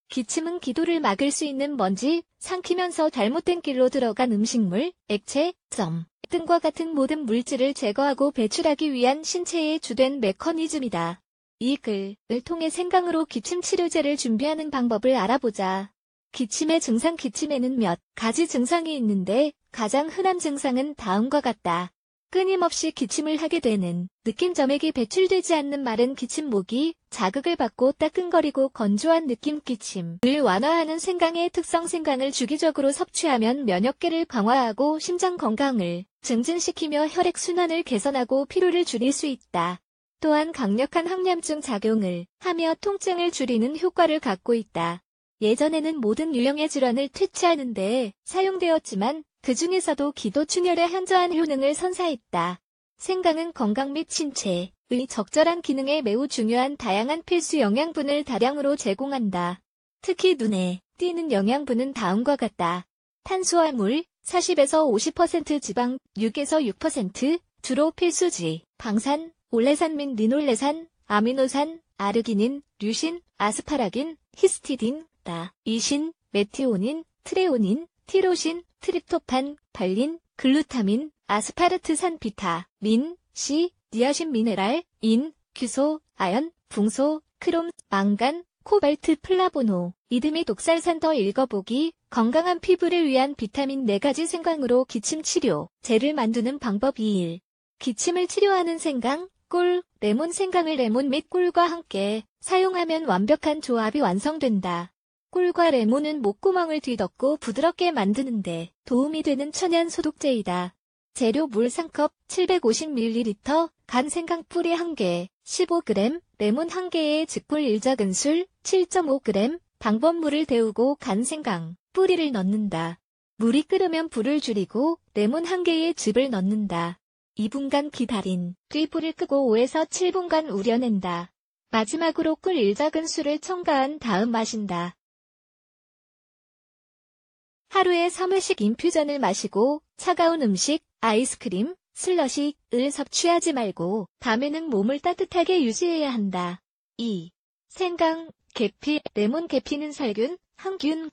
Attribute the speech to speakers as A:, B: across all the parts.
A: 기침은 기도를 막을 수 있는 먼지, 삼키면서 잘못된 길로 들어간 음식물, 액체, 점 등과 같은 모든 물질을 제거하고 배출하기 위한 신체의 주된 메커니즘이다. 이 글을 통해 생강으로 기침 치료제를 준비하는 방법을 알아보자. 기침의 증상. 기침에는 몇 가지 증상이 있는데 가장 흔한 증상은 다음과 같다. 끊임없이 기침을 하게 되는 느낌. 점액이 배출되지 않는 마른 기침. 목이 자극을 받고 따끔거리고 건조한 느낌. 기침을 완화하는 생강의 특성. 생강을 주기적으로 섭취하면 면역계를 강화하고 심장 건강을 증진시키며 혈액순환을 개선하고 피로를 줄일 수 있다. 또한 강력한 항염증 작용을 하며 통증을 줄이는 효과를 갖고 있다. 예전에는 모든 유형의 질환을 퇴치하는 데 사용되었지만 그 중에서도 기도충혈에 현저한 효능을 선사했다. 생강은 건강 및 신체의 적절한 기능에 매우 중요한 다양한 필수 영양분을 다량으로 제공한다. 특히 눈에 띄는 영양분은 다음과 같다. 탄수화물 40에서 50%, 지방 6에서 6%, 주로 필수지, 방산, 올레산 및 리놀레산, 아미노산, 아르기닌, 류신, 아스파라긴, 히스티딘, 이신, 메티오닌, 트레오닌, 티로신, 트립토판, 발린, 글루타민, 아스파르트산, 비타민, C, 니아신, 미네랄, 인, 규소, 아연, 붕소, 크롬, 망간, 코발트, 플라보노, 이드 및 옥살산. 더 읽어보기. 건강한 피부를 위한 비타민 4가지. 생강으로 기침 치료 젤을 만드는 방법. 2일. 기침을 치료하는 생강, 꿀, 레몬. 생강을 레몬 및 꿀과 함께 사용하면 완벽한 조합이 완성된다. 꿀과 레몬은 목구멍을 뒤덮고 부드럽게 만드는데 도움이 되는 천연 소독제이다. 재료 물 3컵, 750ml, 간 생강 뿌리 1개, 15g, 레몬 1개에 즙꿀 1작은술, 7.5g, 방법물을 데우고 간 생강 뿌리를 넣는다. 물이 끓으면 불을 줄이고 레몬 1개에 즙을 넣는다. 2분간 기다린 뒤 불을 끄고 5에서 7분간 우려낸다. 마지막으로 꿀 1작은술을 첨가한 다음 마신다. 하루에 3회씩 인퓨전을 마시고 차가운 음식, 아이스크림, 슬러시를 섭취하지 말고 밤에는 몸을 따뜻하게 유지해야 한다. 2. 생강, 계피, 레몬. 계피는 살균, 항균,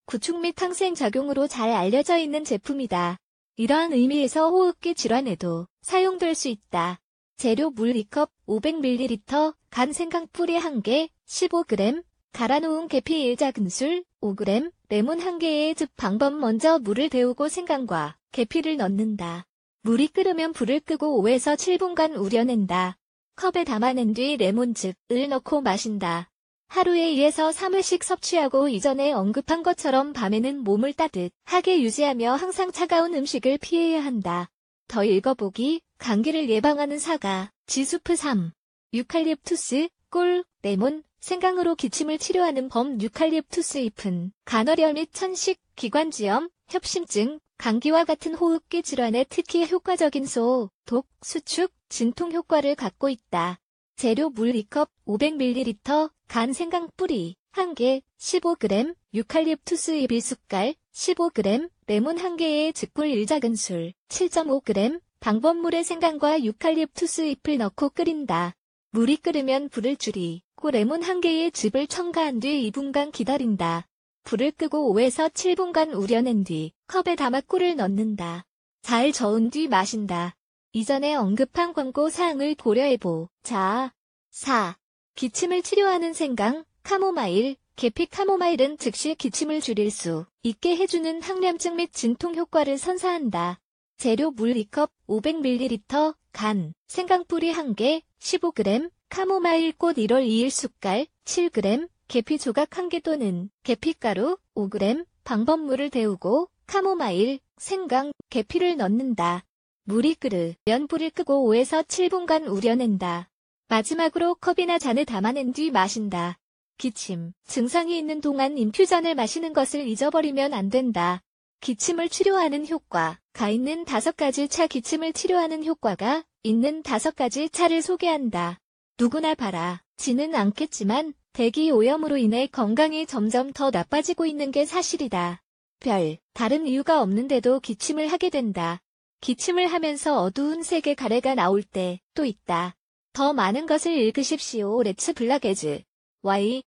A: 구축 및 항생작용으로 잘 알려져 있는 제품이다. 이러한 의미에서 호흡기 질환에도 사용될 수 있다. 재료 물 2컵, 500ml, 간 생강 뿌리 1개, 15g, 갈아놓은 계피 1작은술, 5g, 레몬 1개의 즙. 방법. 먼저 물을 데우고 생강과 계피를 넣는다. 물이 끓으면 불을 끄고 5에서 7분간 우려낸다. 컵에 담아낸 뒤 레몬즙을 넣고 마신다. 하루에 2에서 3회씩 섭취하고 이전에 언급한 것처럼 밤에는 몸을 따뜻하게 유지하며 항상 차가운 음식을 피해야 한다. 더 읽어보기. 감기를 예방하는 사과, 지수프. 3. 유칼립투스, 꿀, 레몬, 생강으로 기침을 치료하는 법. 유칼립투스 잎은 간헐열 및 천식, 기관지염, 협심증, 감기와 같은 호흡기 질환에 특히 효과적인 소독, 수축, 진통 효과를 갖고 있다. 재료 물 2컵, 500ml, 간 생강 뿌리 1개, 15g, 유칼립투스 잎 1숟갈, 15g, 레몬 1개에 즙꿀 1작은술, 7.5g, 방법물에 생강과 유칼립투스 잎을 넣고 끓인다. 물이 끓으면 불을 줄이고 레몬 1개의 즙을 첨가한 뒤 2분간 기다린다. 불을 끄고 5에서 7분간 우려낸 뒤 컵에 담아 꿀을 넣는다. 잘 저은 뒤 마신다. 이전에 언급한 광고 사항을 고려해보자. 4. 기침을 치료하는 생강, 카모마일, 계피. 카모마일은 즉시 기침을 줄일 수 있게 해주는 항염증 및 진통 효과를 선사한다. 재료 물 2컵, 500ml, 간, 생강 뿌리 1개, 15g, 카모마일 꽃 1월 2일 숟갈, 7g, 계피 조각 1개 또는 계피가루, 5g, 방법물을 데우고 카모마일, 생강, 계피를 넣는다. 물이 끓으면 불을 끄고 5에서 7분간 우려낸다. 마지막으로 컵이나 잔에 담아낸 뒤 마신다. 기침 증상이 있는 동안 인퓨전을 마시는 것을 잊어버리면 안 된다. 기침을 치료하는 효과가 있는 5가지 차. 기침을 치료하는 효과가 있는 5가지 차를 소개한다. 누구나 바라지는 않겠지만 대기 오염으로 인해 건강이 점점 더 나빠지고 있는 게 사실이다. 별 다른 이유가 없는데도 기침을 하게 된다. 기침을 하면서 어두운 색의 가래가 나올 때도 있다. 더 많은 것을 읽으십시오. 렛츠 블락에즈 Y,